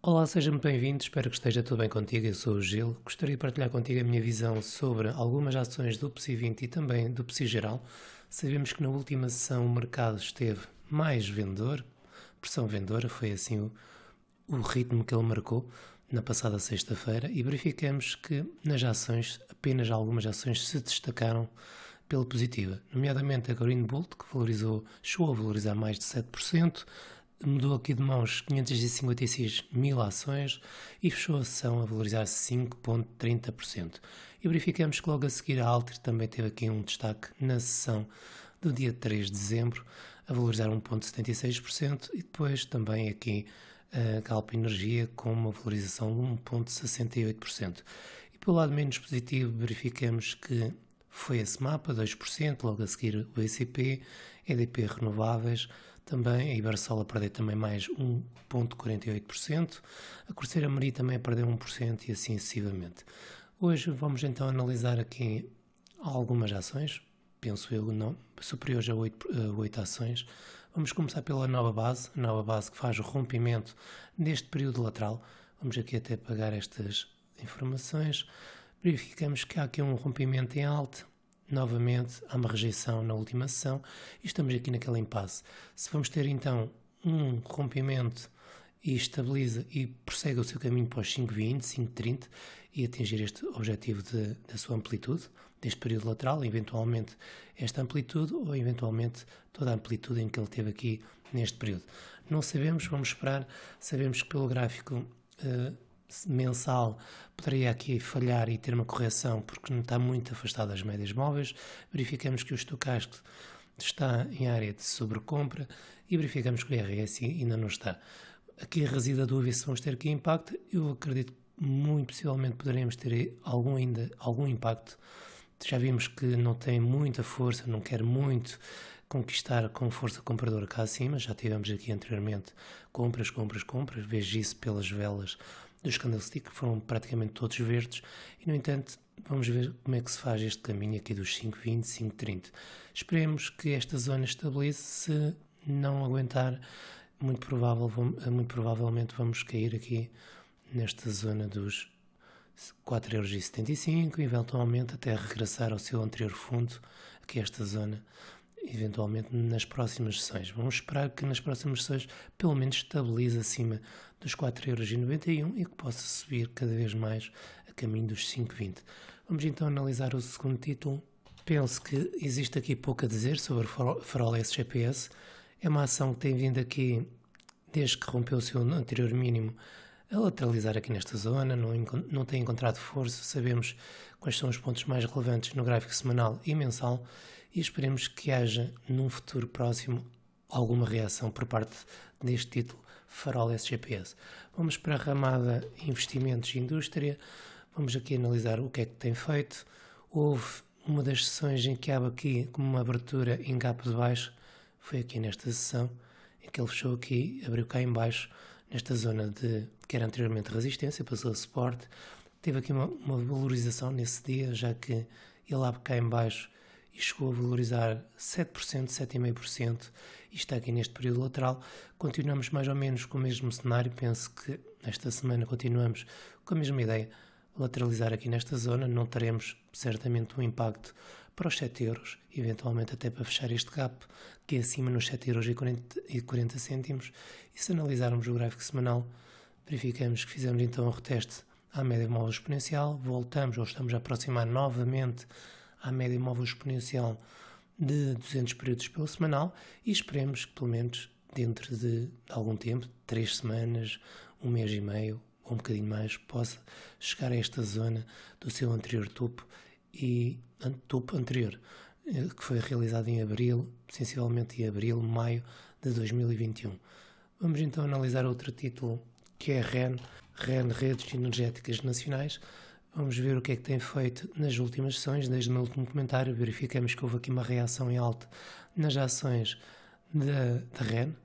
Olá, seja muito bem-vindo, espero que esteja tudo bem contigo, eu sou o Gil. Gostaria de partilhar contigo a minha visão sobre algumas ações do PSI 20 e também do PSI geral. Sabemos que na última sessão o mercado esteve mais vendedor, pressão vendedora, foi assim o ritmo que ele marcou na passada sexta-feira e verificamos que nas ações, apenas algumas ações se destacaram pela positiva, nomeadamente a Green Bolt, que chegou a valorizar mais de 7%, mudou aqui de mãos 556 mil ações e fechou a sessão a valorizar 5,30%. E verificamos que logo a seguir a Alter também teve aqui um destaque na sessão do dia 3 de dezembro, a valorizar 1,76% e depois também aqui a Galp Energia com uma valorização de 1,68%. E pelo lado menos positivo verificamos que foi esse mapa, 2%, logo a seguir o ECP, EDP Renováveis, também a Ibersol a perder também mais 1,48%, a Corsair Amari também a perder 1% e assim sucessivamente. Hoje vamos então analisar aqui algumas ações, penso eu não, superiores a 8 ações. Vamos começar pela nova base, a nova base que faz o rompimento neste período lateral. Vamos aqui até pegar estas informações. Verificamos que há aqui um rompimento em alta, novamente há uma rejeição na última sessão e estamos aqui naquele impasse. Se vamos ter então um rompimento e estabiliza e prossegue o seu caminho para os 5,20, 5,30 e atingir este objetivo da sua amplitude, deste período lateral, eventualmente esta amplitude ou eventualmente toda a amplitude em que ele teve aqui neste período. Não sabemos, vamos esperar, sabemos que pelo gráfico mensal poderia aqui falhar e ter uma correção porque não está muito afastado das médias móveis. Verificamos que o estocástico está em área de sobrecompra e verificamos que o RSI ainda não está. Aqui reside a dúvida se vamos ter aqui impacto. Eu acredito que muito possivelmente poderemos ter algum impacto. Já vimos que não tem muita força, não quer muito conquistar com força compradora cá acima. Já tivemos aqui anteriormente compras, vejo isso pelas velas dos candlestick, que foram praticamente todos verdes, e no entanto vamos ver como é que se faz este caminho aqui dos 5,20, 5,30. Esperemos que esta zona estabilize. Se não aguentar, muito provavelmente vamos cair aqui nesta zona dos 4,75€, eventualmente até regressar ao seu anterior fundo, aqui esta zona, eventualmente nas próximas sessões. Vamos esperar que nas próximas sessões pelo menos estabilize acima dos 4,91€ e que possa subir cada vez mais a caminho dos 5,20. Vamos então analisar o segundo título. Penso que existe aqui pouco a dizer sobre o Farol SGPS. É uma ação que tem vindo aqui, desde que rompeu o seu anterior mínimo, a lateralizar aqui nesta zona, não tem encontrado força. Sabemos quais são os pontos mais relevantes no gráfico semanal e mensal e esperemos que haja num futuro próximo alguma reação por parte deste título Farol SGPS. Vamos para a ramada Investimentos e Indústria. Vamos aqui analisar o que é que tem feito. Houve uma das sessões em que abre aqui como uma abertura em gap de baixo, foi aqui nesta sessão, em que ele fechou aqui, abriu cá em baixo, nesta zona que era anteriormente resistência, passou a suporte. Teve aqui uma valorização nesse dia, já que ele abre cá em baixo e chegou a valorizar 7%, 7,5%, e está aqui neste período lateral. Continuamos mais ou menos com o mesmo cenário, penso que esta semana continuamos com a mesma ideia, lateralizar aqui nesta zona, não teremos certamente um impacto para os 7€, eventualmente até para fechar este gap, que é acima nos 7,40€. E se analisarmos o gráfico semanal, verificamos que fizemos então um reteste à média móvel exponencial, voltamos ou estamos a aproximar novamente à média móvel exponencial de 200 períodos pelo semanal e esperemos que pelo menos dentro de algum tempo, 3 semanas, um mês e meio ou um bocadinho mais, possa chegar a esta zona do seu anterior topo e topo anterior, que foi realizado em abril, sensivelmente em abril, maio de 2021. Vamos então analisar outro título que é REN Redes Energéticas Nacionais. Vamos ver o que é que tem feito nas últimas sessões. Desde o meu último comentário verificamos que houve aqui uma reação em alta nas ações da REN,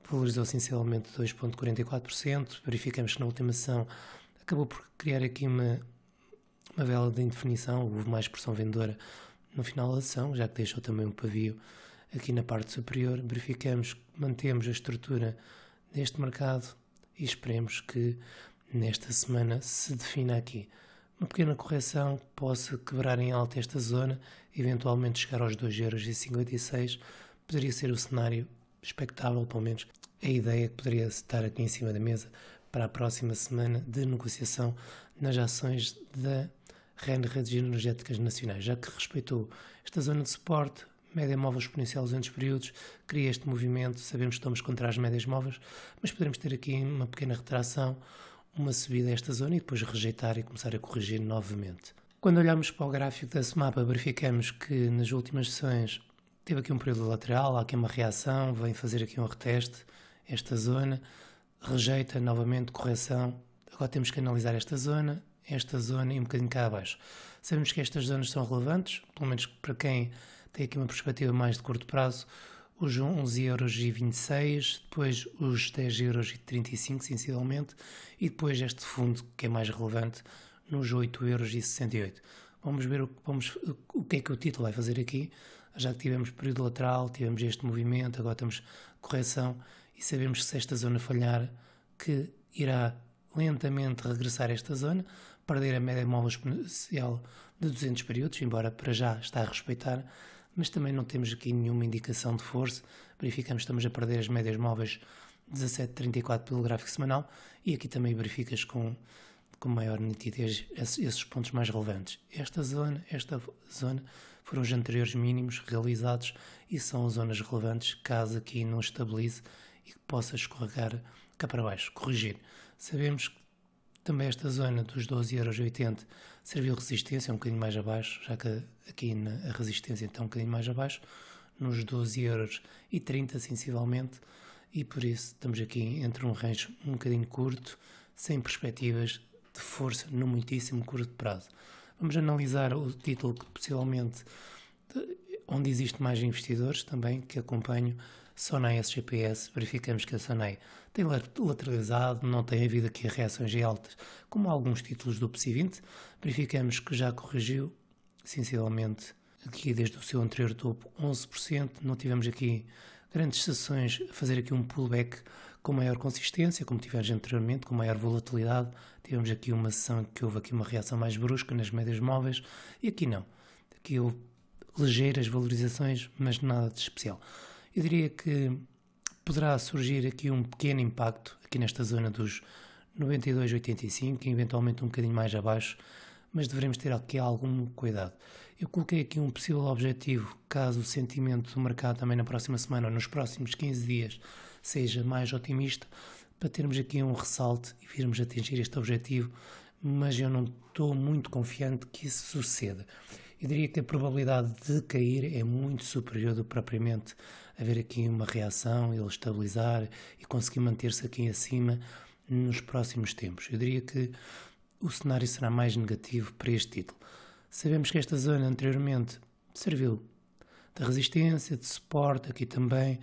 valorizou sensivelmente 2,44%. Verificamos que na última sessão acabou por criar aqui uma vela de indefinição, houve mais pressão vendedora no final da sessão, já que deixou também um pavio aqui na parte superior. Verificamos que mantemos a estrutura deste mercado e esperemos que nesta semana se defina aqui uma pequena correção que possa quebrar em alta esta zona, eventualmente chegar aos 2,56€, poderia ser o cenário expectável, pelo menos a ideia que poderia estar aqui em cima da mesa para a próxima semana de negociação nas ações da REN Redes Energéticas Nacionais, já que respeitou esta zona de suporte, média móvel exponencial 200 períodos, cria este movimento, sabemos que estamos contra as médias móveis, mas poderemos ter aqui uma pequena retração, uma subida a esta zona e depois rejeitar e começar a corrigir novamente. Quando olhamos para o gráfico da SMAPA, verificamos que nas últimas sessões teve aqui um período lateral, há aqui uma reação, vem fazer aqui um reteste, esta zona, rejeita novamente, correção. Agora temos que analisar esta zona e um bocadinho cá abaixo. Sabemos que estas zonas são relevantes, pelo menos para quem tem aqui uma perspectiva mais de curto prazo, os 11,26€, depois os 10,35€, sensivelmente, e depois este fundo que é mais relevante, nos 8,68€. Vamos ver o que é que o título vai fazer aqui, já que tivemos período lateral, tivemos este movimento, agora temos correção, e sabemos que se esta zona falhar, que irá lentamente regressar a esta zona, perder a média móvel exponencial de 200 períodos, embora para já está a respeitar, mas também não temos aqui nenhuma indicação de força. Verificamos que estamos a perder as médias móveis 17,34 pelo gráfico semanal, e aqui também verificas com maior nitidez esses pontos mais relevantes. Esta zona foram os anteriores mínimos realizados e são zonas relevantes caso aqui não estabilize e que possa escorregar cá para baixo, corrigir. Sabemos que também esta zona dos 12,80€ serviu resistência um bocadinho mais abaixo, já que aqui a resistência está um bocadinho mais abaixo, nos 12,30€ sensivelmente, e por isso estamos aqui entre um range um bocadinho curto, sem perspectivas de força no muitíssimo curto prazo. Vamos analisar o título que possivelmente, onde existe mais investidores também, que acompanho, Sonai SGPS. Verificamos que a Sonai tem lateralizado, não tem havido aqui reações altas, como alguns títulos do PSI 20. Verificamos que já corrigiu, sensivelmente, aqui desde o seu anterior topo, 11%. Não tivemos aqui grandes sessões a fazer aqui um pullback com maior consistência, como tivemos anteriormente, com maior volatilidade. Tivemos aqui uma sessão que houve aqui uma reação mais brusca nas médias móveis, e aqui não. Aqui houve ligeiras valorizações, mas nada de especial. Eu diria que poderá surgir aqui um pequeno impacto, aqui nesta zona dos 92,85, eventualmente um bocadinho mais abaixo, mas devemos ter aqui algum cuidado. Eu coloquei aqui um possível objetivo, caso o sentimento do mercado também na próxima semana ou nos próximos 15 dias seja mais otimista, para termos aqui um ressalto e virmos atingir este objetivo, mas eu não estou muito confiante que isso suceda. Eu diria que a probabilidade de cair é muito superior do que propriamente haver aqui uma reação, ele estabilizar e conseguir manter-se aqui acima nos próximos tempos. Eu diria que o cenário será mais negativo para este título. Sabemos que esta zona anteriormente serviu de resistência, de suporte, aqui também.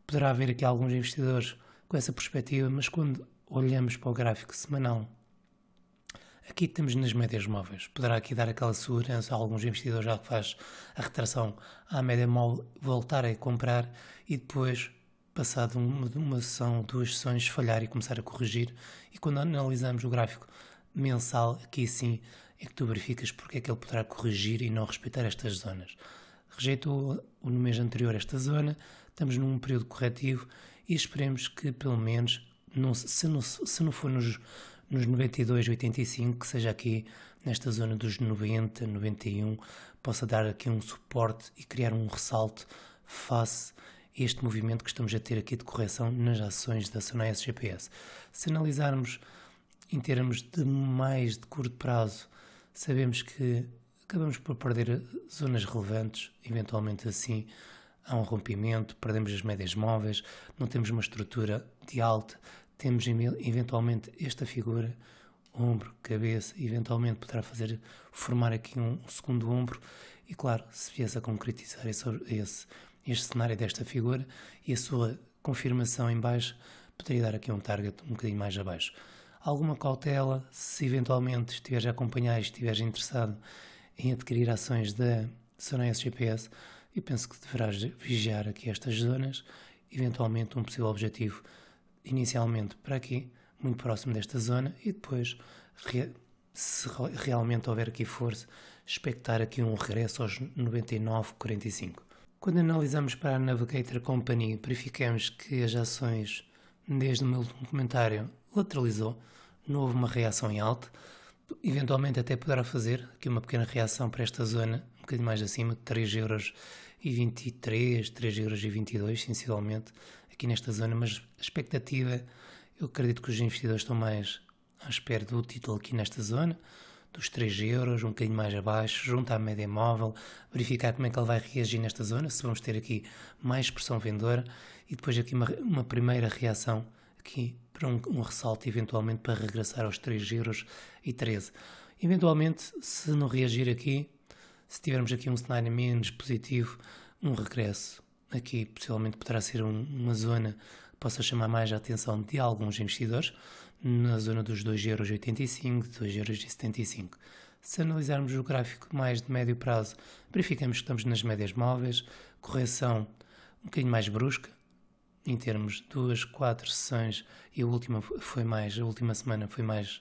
Poderá haver aqui alguns investidores com essa perspectiva, mas quando olhamos para o gráfico semanal, aqui temos nas médias móveis. Poderá aqui dar aquela segurança a alguns investidores, já que faz a retração à média móvel, voltar a comprar e depois, passado uma sessão, duas sessões, falhar e começar a corrigir. E quando analisamos o gráfico mensal, aqui sim é que tu verificas porque é que ele poderá corrigir e não respeitar estas zonas. Rejeitou no mês anterior esta zona, estamos num período corretivo e esperemos que pelo menos, se não for nos 92,85, que seja aqui nesta zona dos 90, 91, possa dar aqui um suporte e criar um ressalto face a este movimento que estamos a ter aqui de correção nas ações da Sonai SGPS. Se analisarmos em termos de mais de curto prazo, sabemos que acabamos por perder zonas relevantes, eventualmente assim há um rompimento, perdemos as médias móveis, não temos uma estrutura de alta, temos eventualmente esta figura, ombro, cabeça, eventualmente poderá formar aqui um segundo ombro e claro, se viesse a concretizar este cenário desta figura e a sua confirmação em baixo, poderia dar aqui um target um bocadinho mais abaixo. Alguma cautela, se eventualmente estiveres a acompanhar e estiveres interessado em adquirir ações da Sonai SGPS, eu penso que deverás vigiar aqui estas zonas, eventualmente um possível objetivo inicialmente para aqui, muito próximo desta zona e depois, se realmente houver aqui força, expectar aqui um regresso aos 99,45. Quando analisamos para a Navigator Company, verificamos que as ações, desde o meu último comentário, lateralizou, não houve uma reação em alta, eventualmente até poderá fazer aqui uma pequena reação para esta zona, um bocadinho mais acima de 3,23€, 3,22€, sensivelmente, aqui nesta zona, mas a expectativa, eu acredito que os investidores estão mais à espera do título aqui nesta zona, dos 3€, um bocadinho mais abaixo, junto à média móvel, verificar como é que ele vai reagir nesta zona, se vamos ter aqui mais pressão vendedora e depois aqui uma primeira reação aqui para um ressalto eventualmente para regressar aos 3,13€. Eventualmente, se não reagir aqui, se tivermos aqui um cenário menos positivo, um regresso aqui possivelmente poderá ser uma zona que possa chamar mais a atenção de alguns investidores, na zona dos 2,85€, 2,75€. Se analisarmos o gráfico mais de médio prazo, verificamos que estamos nas médias móveis, correção um bocadinho mais brusca, em termos de 2, 4 sessões, e a última semana foi mais,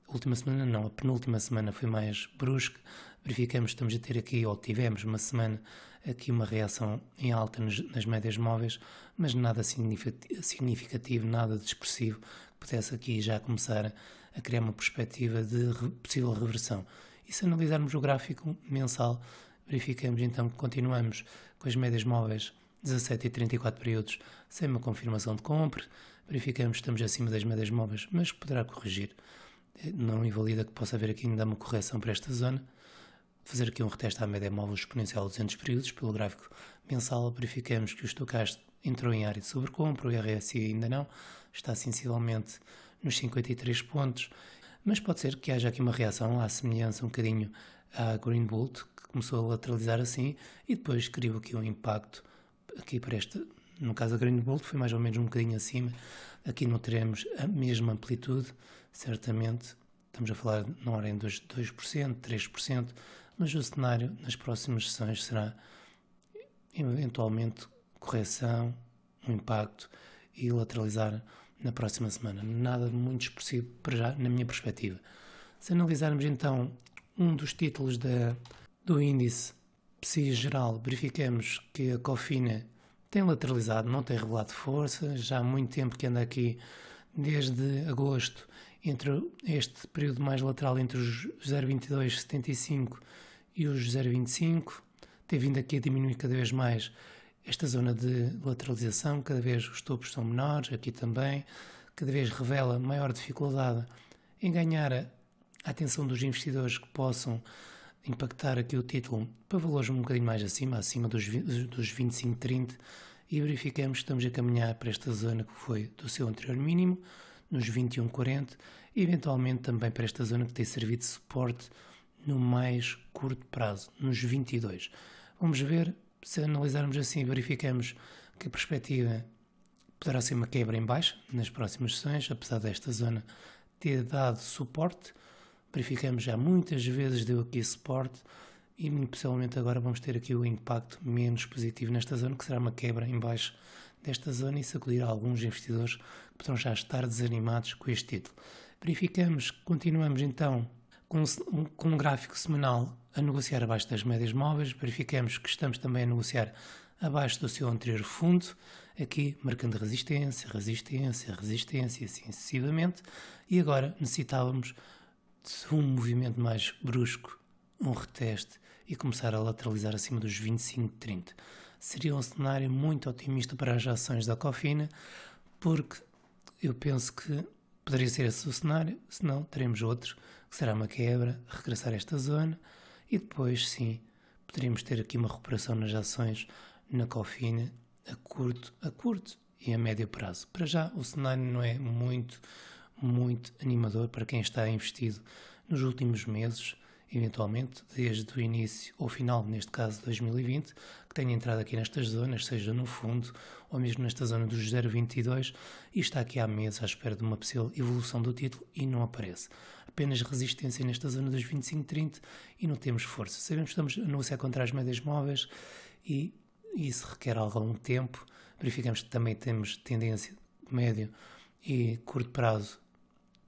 a penúltima semana foi mais brusca. Verificamos que estamos a ter aqui, ou tivemos uma semana, aqui uma reação em alta nas médias móveis, mas nada significativo, nada de expressivo, que pudesse aqui já começar a criar uma perspectiva de possível reversão. E se analisarmos o gráfico mensal, verificamos então que continuamos com as médias móveis 17 e 34 períodos sem uma confirmação de compra, verificamos que estamos acima das médias móveis, mas que poderá corrigir. Não invalida que possa haver aqui ainda uma correção para esta zona. Fazer aqui um reteste à média móvel exponencial de 200 períodos pelo gráfico mensal, verificamos que o Stokast entrou em área de sobrecompra, o RSI ainda não, está sensivelmente nos 53 pontos, mas pode ser que haja aqui uma reação à semelhança um bocadinho à Green Bolt, que começou a lateralizar assim e depois criou aqui um impacto aqui para esta, no caso da Green Bolt foi mais ou menos um bocadinho acima, aqui não teremos a mesma amplitude, certamente, estamos a falar na ordem dos 2%, 3%, mas o cenário nas próximas sessões será eventualmente correção, um impacto e lateralizar na próxima semana. Nada de muito expressivo para já, na minha perspectiva. Se analisarmos então um dos títulos do índice PSI geral, verificamos que a Cofina tem lateralizado, não tem revelado força, já há muito tempo que anda aqui, desde agosto, entre este período mais lateral entre os 0,2275 e os 0,25, tem vindo aqui a diminuir cada vez mais esta zona de lateralização, cada vez os topos são menores, aqui também, cada vez revela maior dificuldade em ganhar a atenção dos investidores que possam impactar aqui o título para valores um bocadinho mais acima dos 25,30, e verificamos que estamos a caminhar para esta zona que foi do seu anterior mínimo, nos 21,40, e eventualmente também para esta zona que tem servido de suporte no mais curto prazo, nos 22. Vamos ver, se analisarmos assim, verificamos que a perspectiva poderá ser uma quebra em baixa nas próximas sessões, apesar desta zona ter dado suporte. Verificamos já muitas vezes deu aqui suporte e possivelmente agora vamos ter aqui o impacto menos positivo nesta zona, que será uma quebra em baixo desta zona e sacudir alguns investidores que poderão já estar desanimados com este título. Verificamos, continuamos então com um gráfico semanal a negociar abaixo das médias móveis, verificamos que estamos também a negociar abaixo do seu anterior fundo, aqui marcando resistência, resistência, resistência, assim sucessivamente, e agora necessitávamos de um movimento mais brusco, um reteste e começar a lateralizar acima dos 25,30. Seria um cenário muito otimista para as ações da Cofina, porque eu penso que poderia ser esse o cenário, senão teremos outro, que será uma quebra, regressar a esta zona e depois sim, poderíamos ter aqui uma recuperação nas ações na Cofina a curto e a médio prazo. Para já o cenário não é muito animador para quem está investido nos últimos meses, eventualmente desde o início ou final, neste caso 2020, que tenha entrado aqui nestas zonas, seja no fundo ou mesmo nesta zona dos 0,22 e está aqui há meses à espera de uma possível evolução do título e não aparece. Apenas resistência nesta zona dos 25,30 e não temos força. Sabemos que estamos a negociar contra as médias móveis e isso requer algum tempo. Verificamos que também temos tendência médio e curto prazo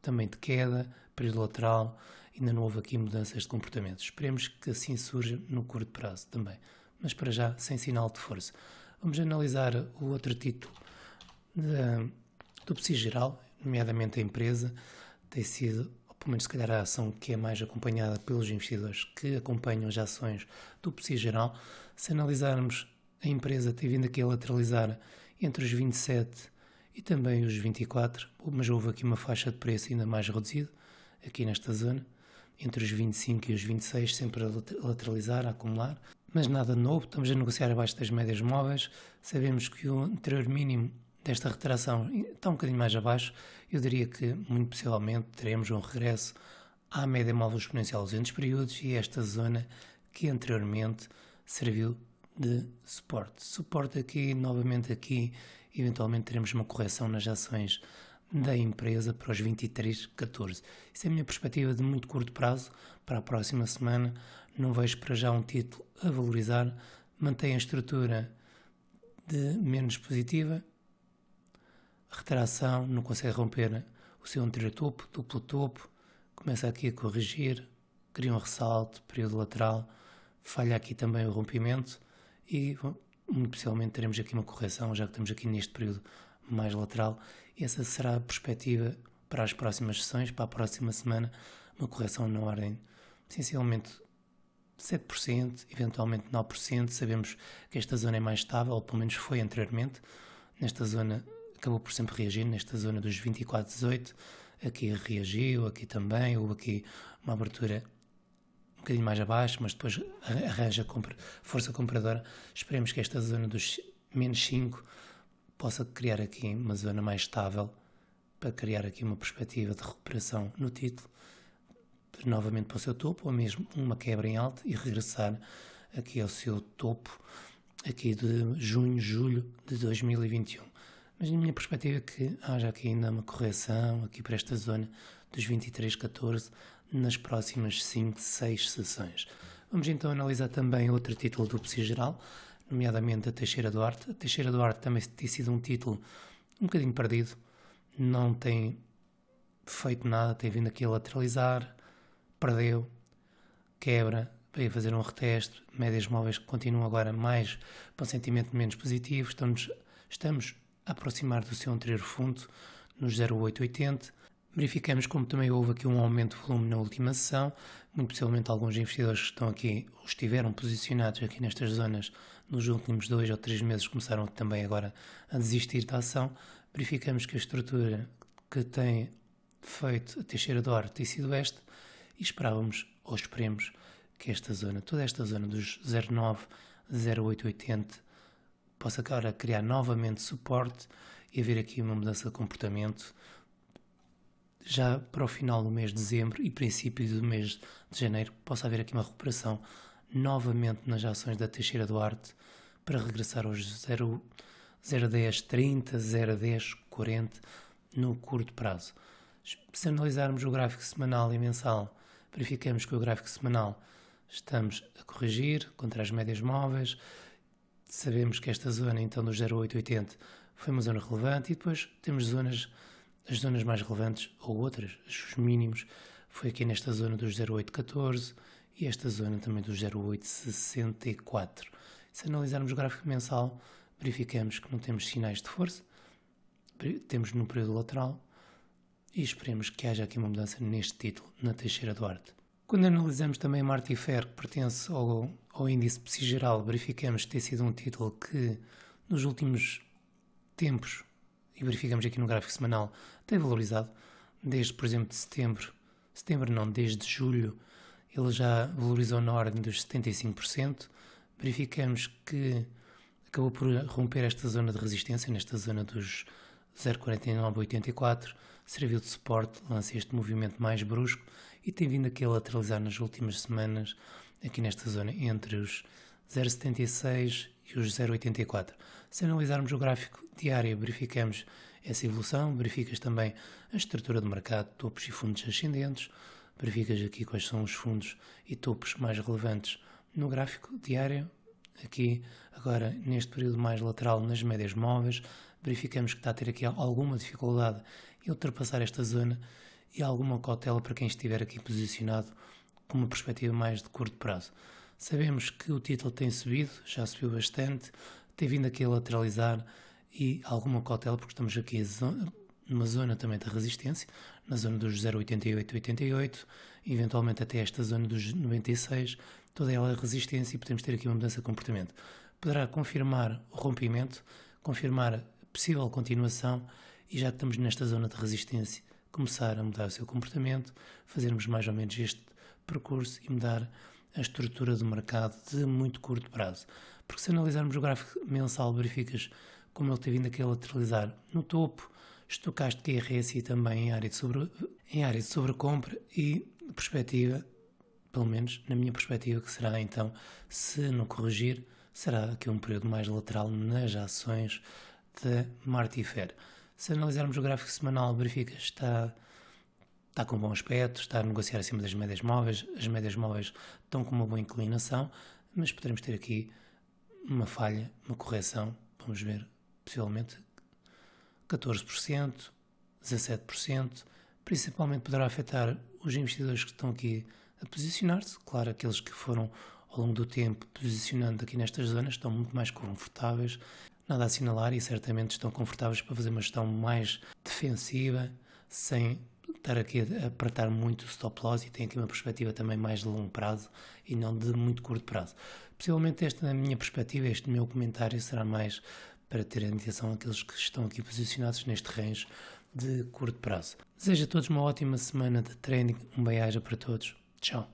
também de queda, período lateral, ainda não houve aqui mudanças de comportamento. Esperemos que assim surja no curto prazo também, mas para já sem sinal de força. Vamos analisar o outro título do PSI geral, nomeadamente a empresa, tem sido, ou pelo menos se calhar a ação que é mais acompanhada pelos investidores que acompanham as ações do PSI geral. Se analisarmos, a empresa tem vindo aqui a lateralizar entre os 27 e também os 24, mas houve aqui uma faixa de preço ainda mais reduzida, aqui nesta zona, entre os 25 e os 26, sempre a lateralizar, a acumular. Mas nada novo, estamos a negociar abaixo das médias móveis, sabemos que o anterior mínimo desta retração está um bocadinho mais abaixo. Eu diria que muito possivelmente teremos um regresso à média móvel exponencial aos 200 períodos e esta zona que anteriormente serviu de suporte. Suporte aqui, novamente aqui, eventualmente teremos uma correção nas ações da empresa para os 23,14. Isso é a minha perspectiva de muito curto prazo para a próxima semana. Não vejo para já um título a valorizar, mantém a estrutura de menos positiva, retração, não consegue romper o seu anterior topo, duplo topo, começa aqui a corrigir, cria um ressalto, período lateral, falha aqui também o rompimento e muito possivelmente teremos aqui uma correção, já que estamos aqui neste período mais lateral. Essa será a perspectiva para as próximas sessões, para a próxima semana, uma correção na ordem essencialmente 7%, eventualmente 9%. Sabemos que esta zona é mais estável, ou pelo menos foi anteriormente. Nesta zona acabou por sempre reagir, nesta zona dos 24,18, aqui reagiu, aqui também, houve aqui uma abertura um bocadinho mais abaixo, mas depois arranja força compradora. Esperemos que esta zona dos menos 5 possa criar aqui uma zona mais estável, para criar aqui uma perspectiva de recuperação no título, novamente para o seu topo, ou mesmo uma quebra em alta e regressar aqui ao seu topo, aqui de junho, julho de 2021. Mas na minha perspectiva é que haja aqui ainda uma correção aqui para esta zona dos 23,14 nas próximas 5, 6 sessões. Vamos então analisar também outro título do PSI geral, nomeadamente a Teixeira Duarte. A Teixeira Duarte também tem sido um título um bocadinho perdido, não tem feito nada, tem vindo aqui a lateralizar, perdeu, quebra, veio fazer um reteste, médias móveis que continuam agora mais para um sentimento menos positivo, estamos a aproximar do seu anterior fundo, nos 0,880. Verificamos como também houve aqui um aumento de volume na última sessão, muito possivelmente alguns investidores que estão aqui, ou estiveram posicionados aqui nestas zonas nos últimos 2 ou 3 meses, começaram também agora a desistir da ação. Verificamos que a estrutura que tem feito a Teixeira Duarte tem sido esta, e esperávamos, ou esperemos, que esta zona, toda esta zona dos 0,9, 0,880, possa agora criar novamente suporte e haver aqui uma mudança de comportamento já para o final do mês de dezembro e princípio do mês de janeiro, possa haver aqui uma recuperação novamente nas ações da Teixeira Duarte para regressar aos 0,1030, 0,1040 no curto prazo. Se analisarmos o gráfico semanal e mensal, verificamos que o gráfico semanal estamos a corrigir contra as médias móveis. Sabemos que esta zona então dos 0,880 foi uma zona relevante e depois temos as zonas mais relevantes ou outras, os mínimos, foi aqui nesta zona dos 0,814 e esta zona também dos 0,864. Se analisarmos o gráfico mensal, verificamos que não temos sinais de força, temos no período lateral e esperemos que haja aqui uma mudança neste título, na Teixeira Duarte. Quando analisamos também a Martifer, que pertence ao índice PSI geral, verificamos que tem sido um título que nos últimos tempos, e verificamos aqui no gráfico semanal, tem valorizado, desde, por exemplo, de desde julho, ele já valorizou na ordem dos 75%. Verificamos que acabou por romper esta zona de resistência, nesta zona dos 0,4984, serviu de suporte, lança este movimento mais brusco e tem vindo aqui a lateralizar nas últimas semanas, aqui nesta zona entre os 0,76 e os 0,84. Se analisarmos o gráfico diário, verificamos essa evolução, verificas também a estrutura do mercado, topos e fundos ascendentes, verificas aqui quais são os fundos e topos mais relevantes no gráfico diário. Aqui, agora, neste período mais lateral, nas médias móveis, verificamos que está a ter aqui alguma dificuldade em ultrapassar esta zona e alguma cautela para quem estiver aqui posicionado com uma perspectiva mais de curto prazo. Sabemos que o título tem subido, já subiu bastante, tem vindo aqui a lateralizar e alguma cautela porque estamos aqui numa zona também de resistência, na zona dos 0,88, eventualmente até esta zona dos 96, toda ela é resistência e podemos ter aqui uma mudança de comportamento. Poderá confirmar o rompimento, confirmar a possível continuação e já que estamos nesta zona de resistência, começar a mudar o seu comportamento, fazermos mais ou menos este percurso e mudar a estrutura do mercado de muito curto prazo. Porque se analisarmos o gráfico mensal, verificas como ele tem vindo aqui a lateralizar no topo, estocástico e RSI também em área de sobrecompra e perspectiva, pelo menos na minha perspectiva, que será então, se não corrigir, será aqui um período mais lateral nas ações da Martifer. Se analisarmos o gráfico semanal, verifica está com bom aspecto, está a negociar acima das médias móveis, as médias móveis estão com uma boa inclinação, mas poderemos ter aqui uma falha, uma correção, vamos ver, possivelmente 14%, 17%, principalmente poderá afetar os investidores que estão aqui a posicionar-se, claro, aqueles que foram ao longo do tempo posicionando aqui nestas zonas estão muito mais confortáveis, nada a assinalar e certamente estão confortáveis para fazer uma gestão mais defensiva, sem estar aqui a apertar muito o stop loss e tem aqui uma perspectiva também mais de longo prazo e não de muito curto prazo. Possivelmente esta, na minha perspectiva, este meu comentário será mais para ter a indicação àqueles que estão aqui posicionados neste range de curto prazo. Desejo a todos uma ótima semana de trading, um bem-aja para todos. Tchau.